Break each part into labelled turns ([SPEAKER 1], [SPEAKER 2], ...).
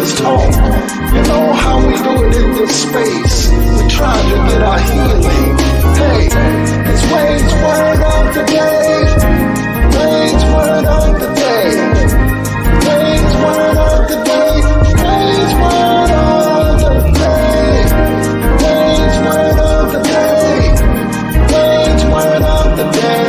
[SPEAKER 1] is talk. You know how we do it in this space. We're trying to get our healing. Hey, it's Wade's word of the day. Wade's word of the day. Wade's word of the day. Wade's word of the day. Wade's word of the day. Wade's word of the day.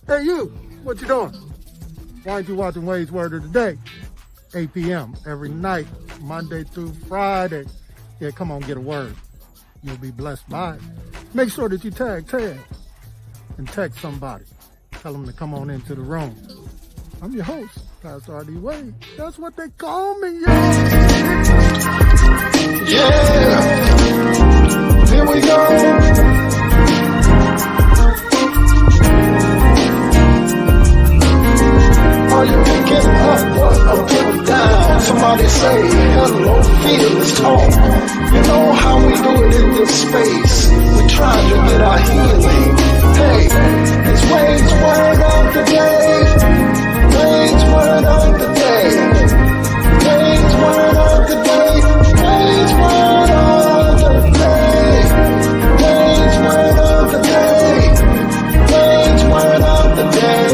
[SPEAKER 2] Hey you, what you doing? Why aren't you watching Wade's Word of the Day? 8 p.m. every night, Monday through Friday. Yeah, come on, get a word. You'll be blessed by it. Make sure that you tag Ted and text somebody. Tell them to come on into the room. I'm your host, Pastor R.D. Wade. That's what they call me, y'all.
[SPEAKER 1] Yeah, here we go. Are you picking up what I'm putting down? Somebody say hello, fearless talk. You know how we do it in this space. We're trying to get our healing. Hey, it's Wade's word of the day. Wade's word of the day. Wade's word of the day. Wade's word of the day. Wade's word of the day. Wade's word of the day.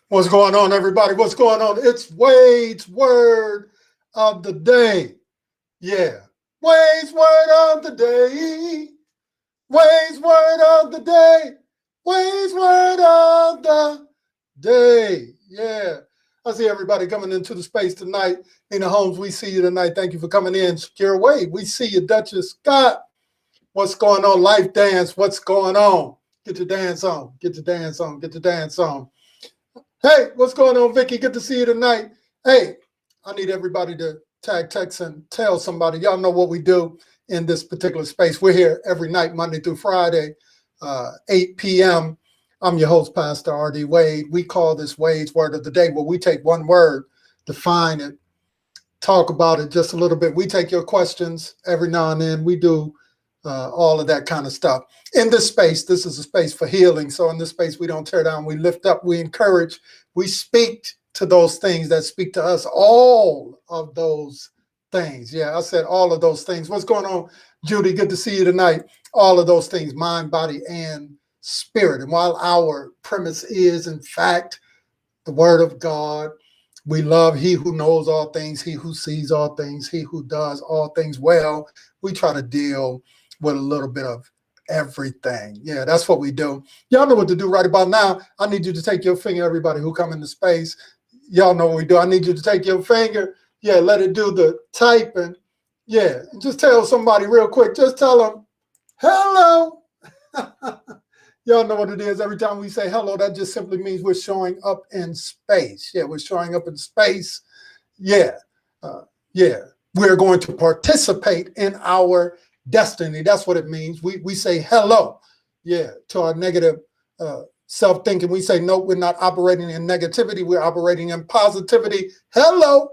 [SPEAKER 2] What's going on, everybody? What's going on? It's Wade's Word of the Day. Yeah. Wade's Word of the Day. Wade's Word of the Day. Wade's Word of the Day. Yeah. I see everybody coming into the space tonight. Nina Holmes, we see you tonight. Thank you for coming in. Shakira Wade, we see you. Duchess Scott, what's going on? Life Dance, what's going on? Get your dance on. Get your dance on. Get your dance on. Hey, what's going on, Vicky? Good to see you tonight. Hey, I need everybody to tag, text, and tell somebody. Y'all know what we do in this particular space. We're here every night, Monday through Friday, 8 p.m. I'm your host, Pastor R.D. Wade. We call this Wade's Word of the Day, where we take one word, define it, talk about it just a little bit. We take your questions every now and then. We do all of that kind of stuff. In this space, this is a space for healing. So in this space, we don't tear down, we lift up, we encourage, we speak to those things that speak to us, all of those things. Yeah, I said all of those things. What's going on, Judy? Good to see you tonight. All of those things, mind, body, and spirit. And while our premise is, in fact, the word of God, we love he who knows all things, he who sees all things, he who does all things well. We try to deal with a little bit of everything. Yeah, that's what we do. Y'all know what to do right about now. I need you to take your finger, everybody who come into space. Y'all know what we do. I need you to take your finger. Yeah, let it do the typing. Yeah, and just tell somebody real quick. Just tell them, hello. Y'all know what it is. Every time we say hello, that just simply means we're showing up in space. Yeah, we're showing up in space. Yeah, we're going to participate in our destiny. That's what it means. We say hello, yeah, to our negative self-thinking. We say, no, we're not operating in negativity. We're operating in positivity. Hello.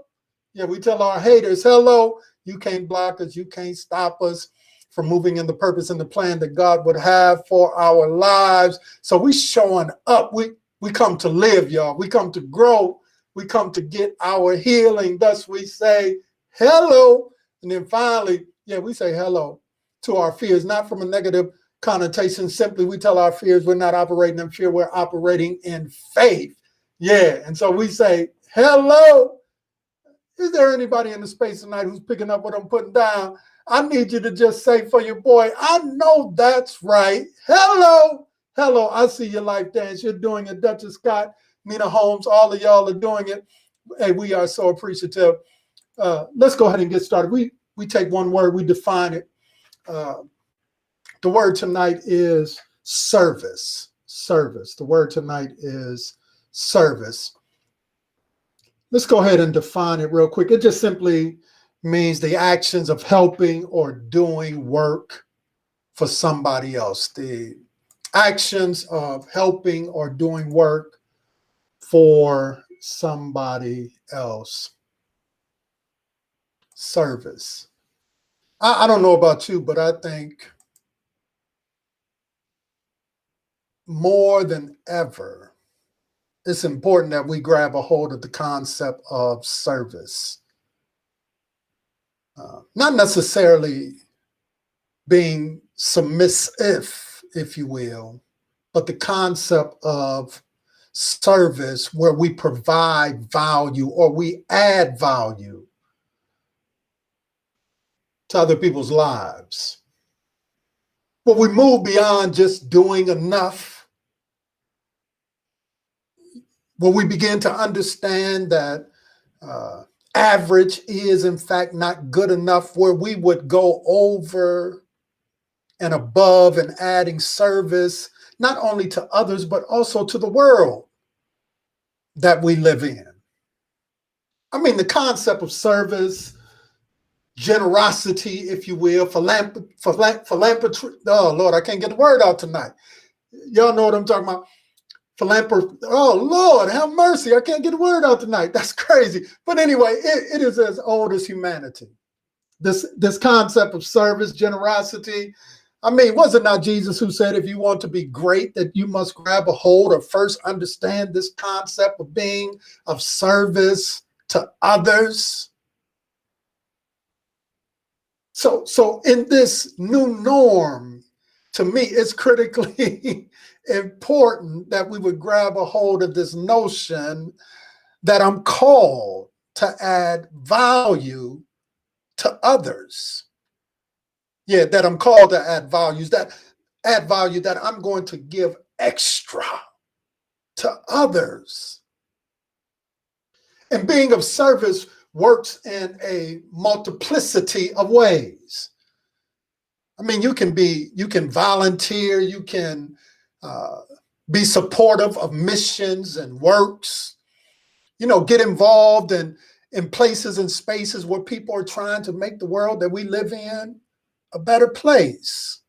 [SPEAKER 2] Yeah, we tell our haters, hello. You can't block us. You can't stop us from moving in the purpose and the plan that God would have for our lives. So we showing up. We come to live, y'all. We come to grow. We come to get our healing. Thus we say hello. And then finally, yeah, we say hello to our fears, not from a negative connotation. Simply, we tell our fears we're not operating in fear. We're operating in faith. Yeah. And so we say hello. Is there anybody in the space tonight who's picking up what I'm putting down? I need you to just say for your boy, I know that's right. Hello. Hello. I see your life dance. You're doing it. Duchess Scott, Nina Holmes, all of y'all are doing it. Hey, we are so appreciative. Let's go ahead and get started. We take one word, we define it. The word tonight is service. Service. The word tonight is service. Let's go ahead and define it real quick. It just simply means the actions of helping or doing work for somebody else. The actions of helping or doing work for somebody else. Service. I don't know about you, but I think more than ever, it's important that we grab a hold of the concept of service. Not necessarily being submissive, if you will, but the concept of service where we provide value or we add value to other people's lives. But we move beyond just doing enough. When we begin to understand that average is in fact not good enough, where we would go over and above and adding service, not only to others, but also to the world that we live in. I mean, the concept of service, generosity, if you will, philanthropy. Oh, Lord, I can't get the word out tonight. Y'all know what I'm talking about. Philanthropy. Oh, Lord, have mercy. I can't get the word out tonight. That's crazy. But anyway, it is as old as humanity. This concept of service, generosity. I mean, was it not Jesus who said, if you want to be great, that you must grab a hold or first understand this concept of being of service to others? So in this new norm, to me, it's critically important that we would grab a hold of this notion that I'm called to add value to others. Yeah, that I'm called to add value, that I'm going to give extra to others. And being of service works in a multiplicity of ways. I mean, you can volunteer, you can be supportive of missions and works, get involved in places and spaces where people are trying to make the world that we live in a better place.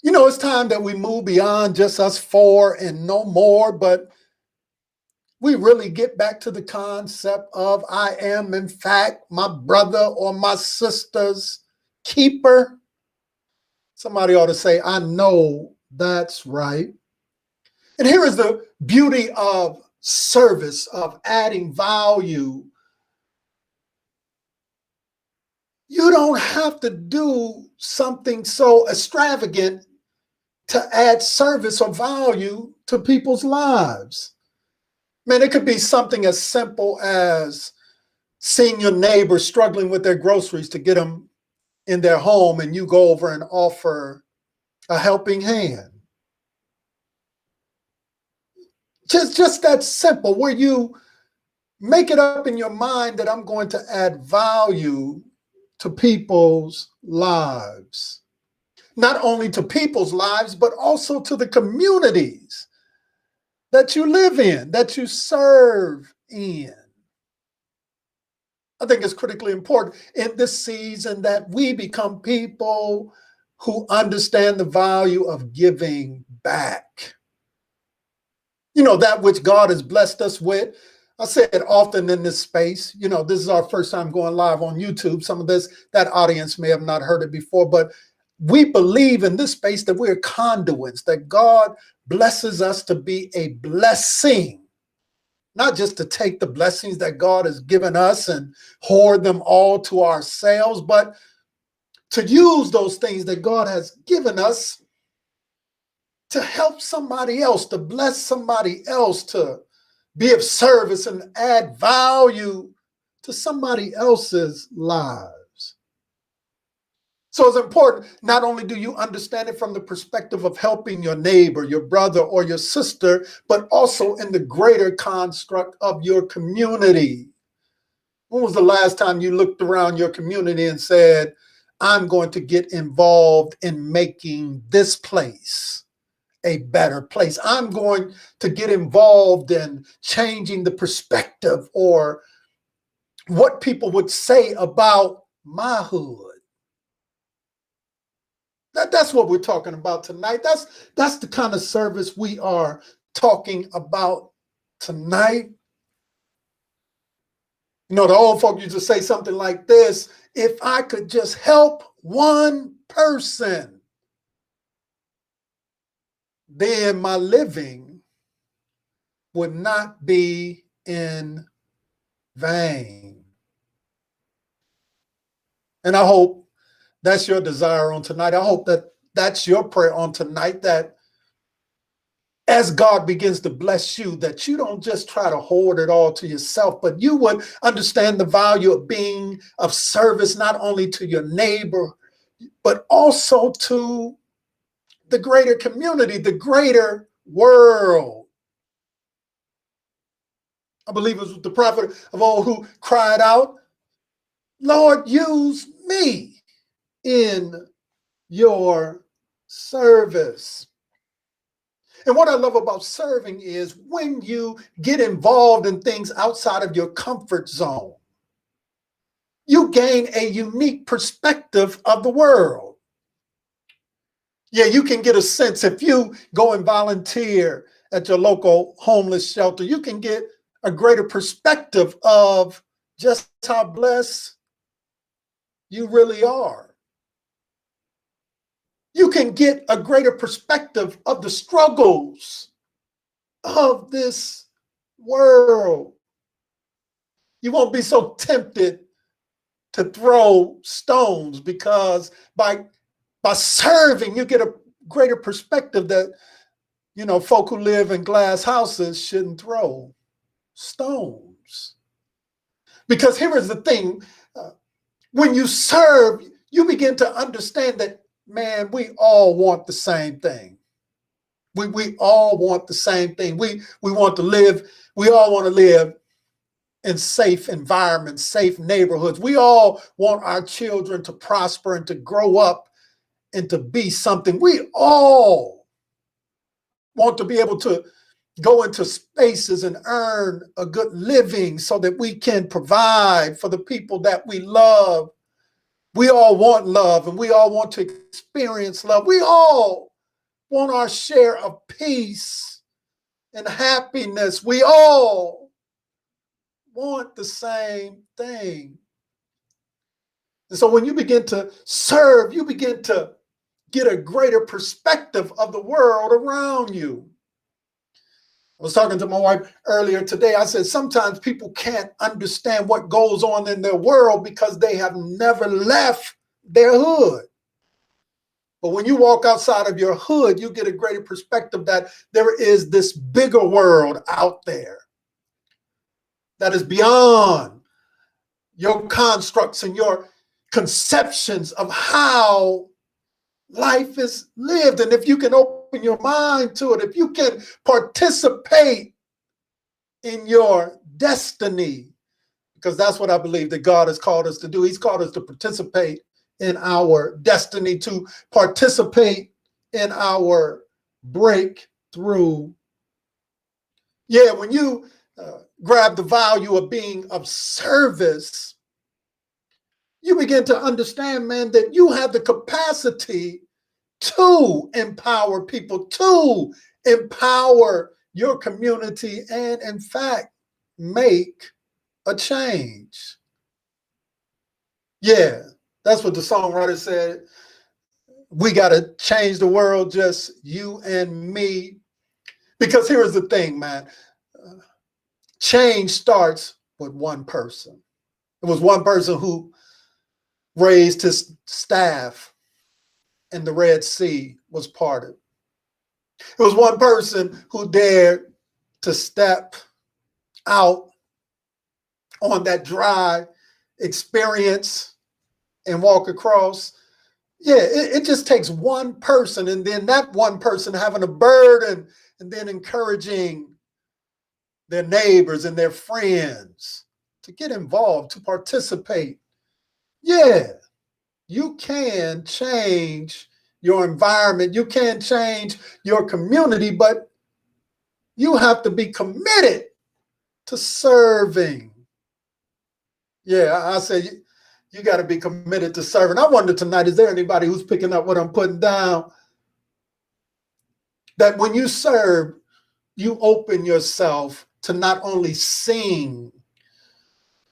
[SPEAKER 2] It's time that we move beyond just us four and no more, but we really get back to the concept of I am, in fact, my brother or my sister's keeper. Somebody ought to say, I know that's right. And here is the beauty of service, of adding value. You don't have to do something so extravagant to add service or value to people's lives. Man, it could be something as simple as seeing your neighbor struggling with their groceries to get them in their home, and you go over and offer a helping hand. Just that simple, where you make it up in your mind that I'm going to add value to people's lives. Not only to people's lives, but also to the communities that you live in, that you serve in. I think it's critically important in this season that we become people who understand the value of giving back. That which God has blessed us with. I say it often in this space. This is our first time going live on YouTube. Some of that audience may have not heard it before, but we believe in this space that we're conduits, that God blesses us to be a blessing, not just to take the blessings that God has given us and hoard them all to ourselves, but to use those things that God has given us to help somebody else, to bless somebody else, to be of service and add value to somebody else's lives. So it's important, not only do you understand it from the perspective of helping your neighbor, your brother, or your sister, but also in the greater construct of your community. When was the last time you looked around your community and said, I'm going to get involved in making this place a better place? I'm going to get involved in changing the perspective or what people would say about my hood. That's what we're talking about tonight. That's the kind of service we are talking about tonight. You know, the old folk used to say something like this: if I could just help one person, then my living would not be in vain. And I hope that's your desire on tonight. I hope that that's your prayer on tonight, that as God begins to bless you, that you don't just try to hoard it all to yourself, but you would understand the value of being of service, not only to your neighbor, but also to the greater community, the greater world. I believe it was the prophet of old who cried out, Lord, use me in your service. And what I love about serving is when you get involved in things outside of your comfort zone, you gain a unique perspective of the world. Yeah, you can get a sense if you go and volunteer at your local homeless shelter, you can get a greater perspective of just how blessed you really are. You can get a greater perspective of the struggles of this world. You won't be so tempted to throw stones because by serving, you get a greater perspective that, you know, folk who live in glass houses shouldn't throw stones. Because here is the thing, when you serve, you begin to understand that, man, we all want the same thing. We all want the same thing. We want to live, we all want to live in safe environments, safe neighborhoods. We all want our children to prosper and to grow up and to be something. We all want to be able to go into spaces and earn a good living so that we can provide for the people that we love. We all want love and we all want to experience love. We all want our share of peace and happiness. We all want the same thing. And so when you begin to serve, you begin to get a greater perspective of the world around you. I was talking to my wife earlier today. I said, sometimes people can't understand what goes on in their world because they have never left their hood. But when you walk outside of your hood, you get a greater perspective that there is this bigger world out there that is beyond your constructs and your conceptions of how life is lived. And if you can open your mind to it, if you can participate in your destiny, because that's what I believe that God has called us to do. He's called us to participate in our destiny, to participate in our breakthrough. Yeah, when you grab the value of being of service, you begin to understand, man, that you have the capacity to empower people, to empower your community, and in fact, make a change. Yeah, that's what the songwriter said. We got to change the world, just you and me. Because here's the thing, man. Change starts with one person. It was one person who raised his staff and the Red Sea was parted. It was one person who dared to step out on that dry experience and walk across. Yeah, it just takes one person, and then that one person having a burden, and then encouraging their neighbors and their friends to get involved, to participate. Yeah, you can change your environment, you can change your community, but you have to be committed to serving. Yeah, I say you got to be committed to serving. I wonder tonight, is there anybody who's picking up what I'm putting down? That when you serve, you open yourself to not only seeing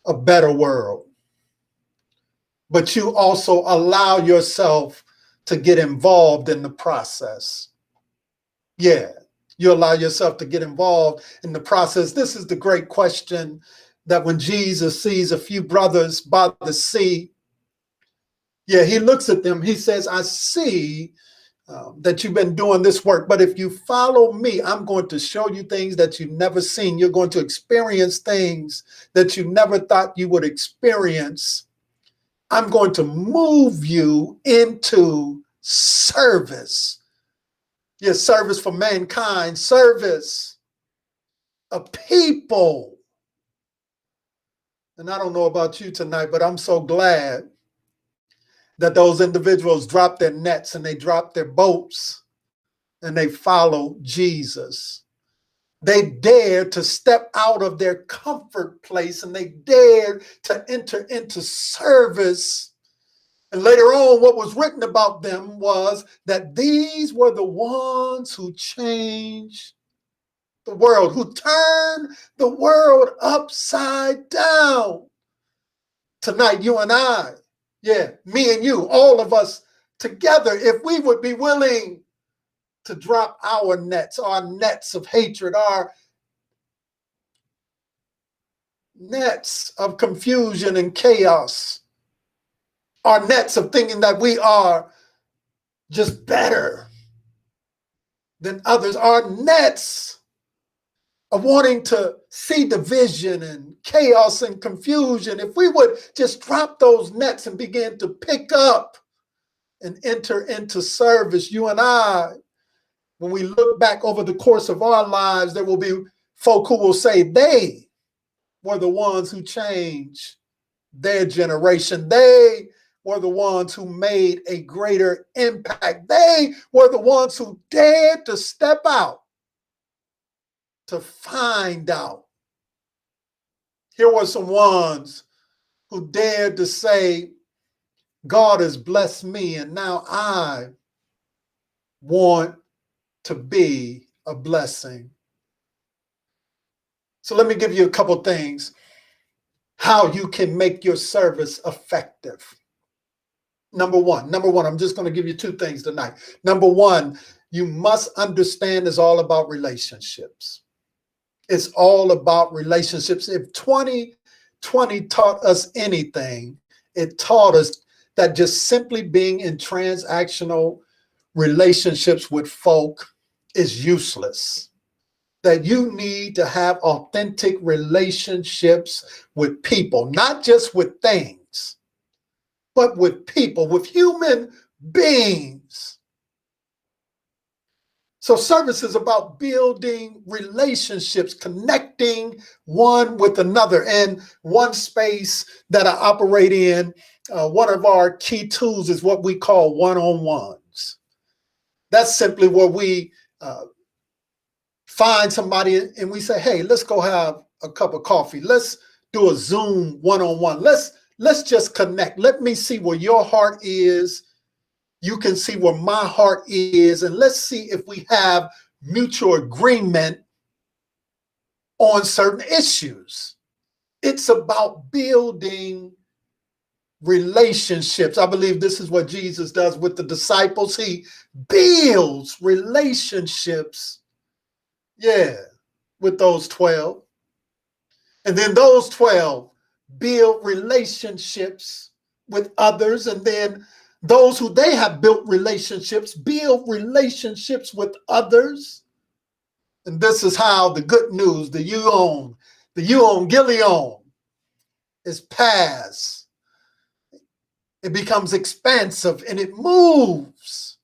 [SPEAKER 2] a better world, but you also allow yourself to get involved in the process. Yeah, you allow yourself to get involved in the process. This is the great question that when Jesus sees a few brothers by the sea, yeah, he looks at them, he says, I see that you've been doing this work, but if you follow me, I'm going to show you things that you've never seen. You're going to experience things that you never thought you would experience. I'm going to move you into service. Yes, service for mankind, service of people. And I don't know about you tonight, but I'm so glad that those individuals dropped their nets and they dropped their boats and they follow Jesus. They dared to step out of their comfort place and they dared to enter into service. And later on, what was written about them was that these were the ones who changed the world, who turned the world upside down. Tonight, you and I, yeah, me and you, all of us together, if we would be willing to drop our nets of hatred, our nets of confusion and chaos, our nets of thinking that we are just better than others, our nets of wanting to see division and chaos and confusion. If we would just drop those nets and begin to pick up and enter into service, you and I, when we look back over the course of our lives, there will be folk who will say they were the ones who changed their generation. They were the ones who made a greater impact. They were the ones who dared to step out to find out. Here were some ones who dared to say, God has blessed me, and now I want to be a blessing. So let me give you a couple things how you can make your service effective. Number one, I'm just going to give you two things tonight. Number one, you must understand it's all about relationships. It's all about relationships. If 2020 taught us anything, it taught us that just simply being in transactional relationships with folk is useless. That you need to have authentic relationships with people, not just with things, but with people, with human beings. So service is about building relationships, connecting one with another. And one space that I operate in, one of our key tools is what we call one-on-ones. That's simply where we find somebody and we say, hey, let's go have a cup of coffee. Let's do a Zoom one-on-one. Let's just connect. Let me see where your heart is. You can see where my heart is. And let's see if we have mutual agreement on certain issues. It's about building relationships. I believe this is what Jesus does with the disciples. He builds relationships, with those 12. And then those 12 build relationships with others. And then those who they have built relationships build relationships with others. And this is how the good news, the euangelion is passed. It becomes expansive and it moves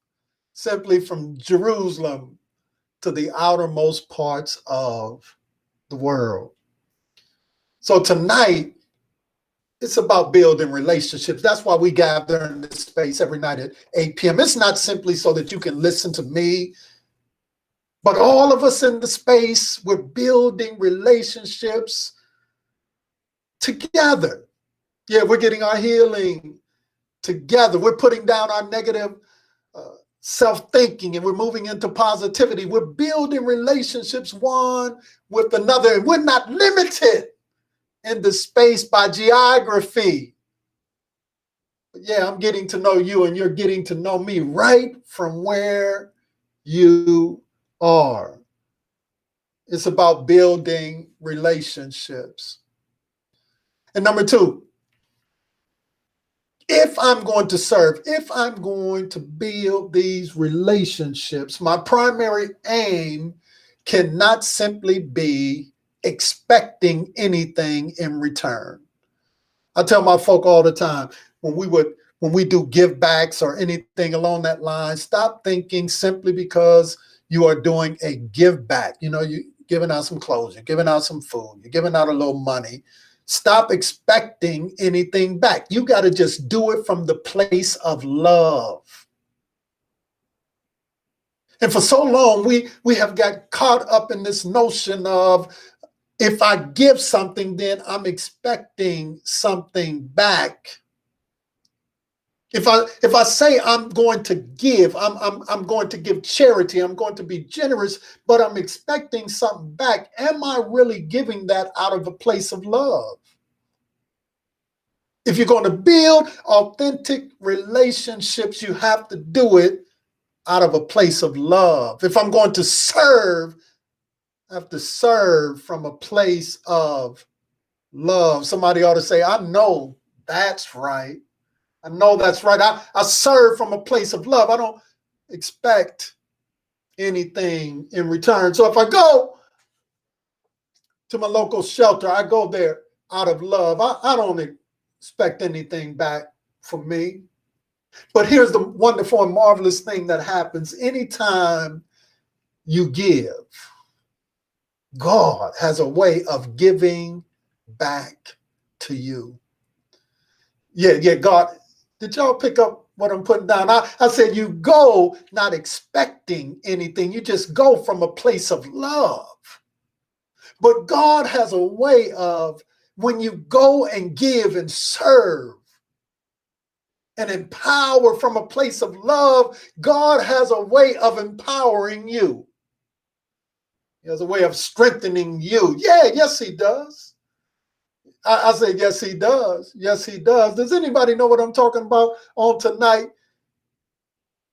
[SPEAKER 2] simply from Jerusalem to the outermost parts of the world. So tonight, it's about building relationships. That's why we gather in this space every night at 8 p.m. It's not simply so that you can listen to me, but all of us in the space, we're building relationships together. Yeah, we're getting our healing together. We're putting down our negative self-thinking and we're moving into positivity. We're building relationships one with another, and we're not limited in the space by geography. But yeah, I'm getting to know you and you're getting to know me right from where you are. It's about building relationships. And number two, if I'm going to serve, if I'm going to build these relationships, my primary aim cannot simply be expecting anything in return. I tell my folk all the time, when we do give backs or anything along that line, stop thinking simply because you are doing a give back. You know, you're giving out some clothes, you're giving out some food, you're giving out a little money. Stop expecting anything back. You got to just do it from the place of love. And for so long, we have got caught up in this notion of, if I give something, then I'm expecting something back. If I say I'm going to give, I'm going to give charity, I'm going to be generous, but I'm expecting something back, am I really giving that out of a place of love? If you're going to build authentic relationships, you have to do it out of a place of love. If I'm going to serve, I have to serve from a place of love. Somebody ought to say, I know that's right. I know that's right. I serve from a place of love. I don't expect anything in return. So if I go to my local shelter, I go there out of love. I don't expect anything back from me. But here's the wonderful and marvelous thing that happens. Anytime you give, God has a way of giving back to you. Yeah, God. Did y'all pick up what I'm putting down? I said you go not expecting anything. You just go from a place of love. But God has a way of, when you go and give and serve and empower from a place of love, God has a way of empowering you. He has a way of strengthening you. Yeah, yes, he does. I say, yes, he does. Yes, he does. Does anybody know what I'm talking about on tonight?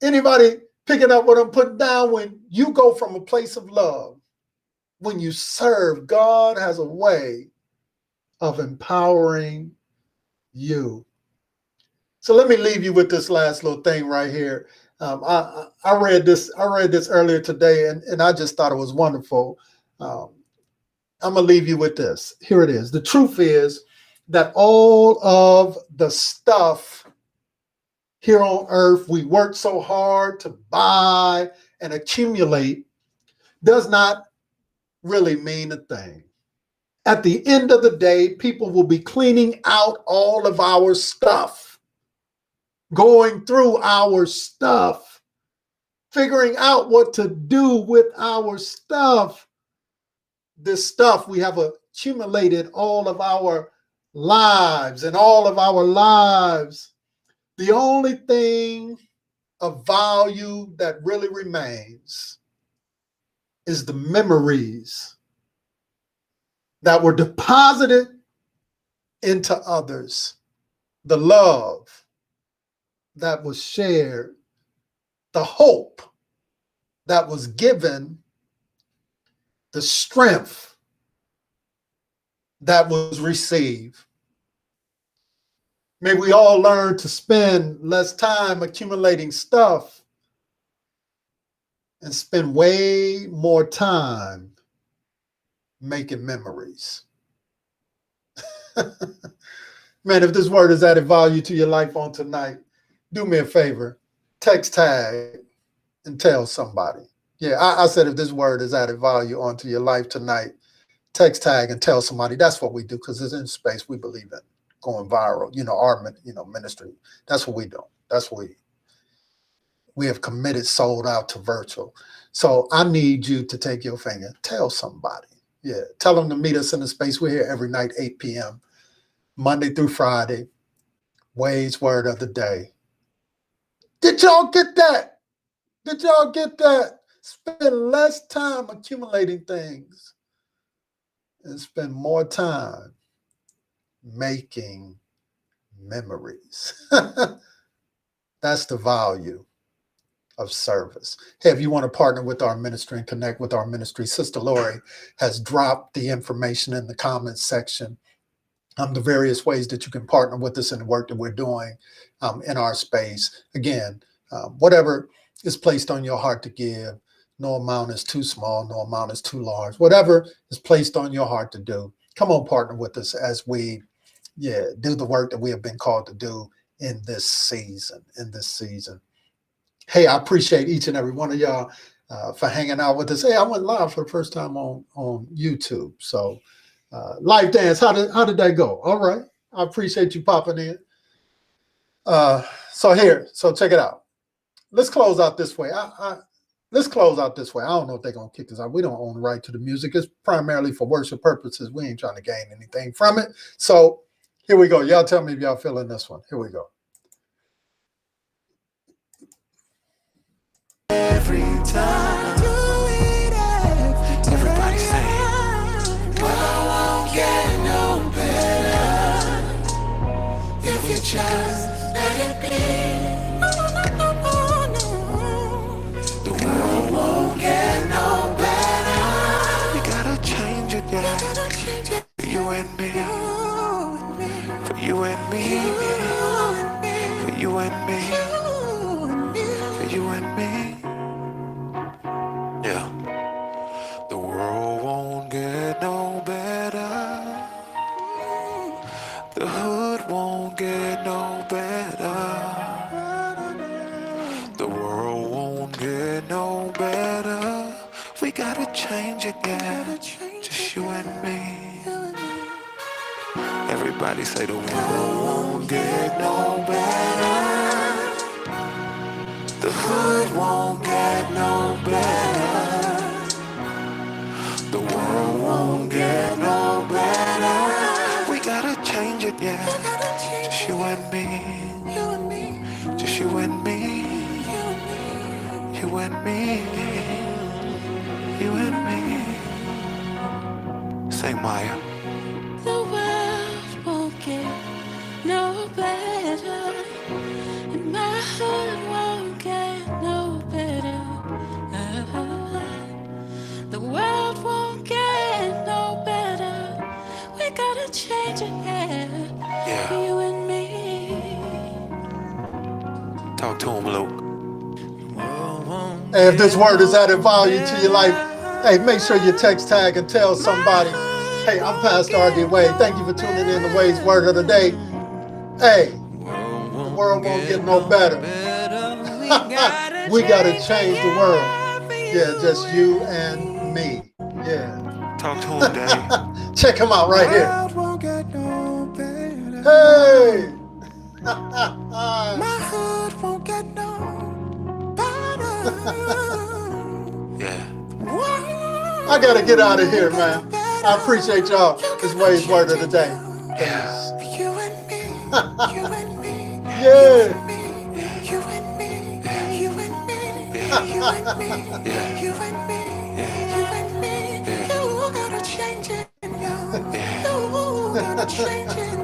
[SPEAKER 2] Anybody picking up what I'm putting down? When you go from a place of love, when you serve, God has a way of empowering you. So let me leave you with this last little thing right here. I read this earlier today, and I just thought it was wonderful. I'm going to leave you with this. Here it is. The truth is that all of the stuff here on earth we work so hard to buy and accumulate does not really mean a thing. At the end of the day, people will be cleaning out all of our stuff, going through our stuff, figuring out what to do with our stuff. This stuff we have accumulated all of our lives, and all of our lives, the only thing of value that really remains is the memories that were deposited into others, the love that was shared, the hope that was given, the strength that was received. May we all learn to spend less time accumulating stuff and spend way more time making memories. Man, if this word has added value to your life on tonight, do me a favor, text tag and tell somebody. Yeah, I said if this word has added value onto your life tonight, text tag and tell somebody. That's what we do because it's in space. We believe in going viral. Our ministry. That's what we do. That's what we have committed, sold out to virtual. So I need you to take your finger, tell somebody. Yeah, tell them to meet us in the space. We're here every night, 8 p.m., Monday through Friday. Way's word of the day. Did y'all get that? Did y'all get that? Spend less time accumulating things and spend more time making memories. That's the value of service. Hey, if you want to partner with our ministry and connect with our ministry, Sister Lori has dropped the information in the comments section. The various ways that you can partner with us in the work that we're doing in our space. Again, whatever is placed on your heart to give, no amount is too small, no amount is too large. Whatever is placed on your heart to do, come on, partner with us as we do the work that we have been called to do in this season. Hey, I appreciate each and every one of y'all for hanging out with us. Hey, I went live for the first time on YouTube. So Live Dance, how did that go? All right. I appreciate you popping in. So check it out. Let's close out this way. Let's close out this way. I don't know if they're going to kick us out. We don't own the right to the music. It's primarily for worship purposes. We ain't trying to gain anything from it. So here we go. Y'all tell me if y'all feeling this one. Here we go.
[SPEAKER 3] Every time you eat it, everybody saying, well, I won't get no better if you just let it be. The world won't get no better. We gotta change it, yeah. For you and me, for you and me, for you and me, for you and me. Yeah. The world won't get no better. The hood won't get no better. The world won't get no better. We gotta change it, yeah. Just you and me. Everybody say the world won't get no better. The hood won't get no better. The world won't get no better. We gotta change it, yeah. Just you and me. Just you and me. You and me. You and me. Say Maya.
[SPEAKER 4] The world won't get no better, and my heart won't get no better. The world won't get no better. We gotta change it, yeah. You and me.
[SPEAKER 3] Talk to him, Luke.
[SPEAKER 2] Hey, if this word has added value to your life, hey, make sure you text tag and tell somebody. Hey, I'm Pastor R.D. Wade. Thank you for tuning in to Wade's Word of the Day. Hey, the world won't get no better. We got to change the world. Yeah, just you and me. Yeah.
[SPEAKER 3] Talk to him, Daddy.
[SPEAKER 2] Check him out right here. Hey.
[SPEAKER 3] My hood won't get no better. Yeah.
[SPEAKER 2] I got to get out of here, man. I appreciate y'all. It's Wade's Word of the Day.
[SPEAKER 3] Yeah.
[SPEAKER 4] You and me. You and me.
[SPEAKER 2] Yeah.
[SPEAKER 4] You and me. You and me. You and me. You and me. You and me. You gotta change it. You gotta change it.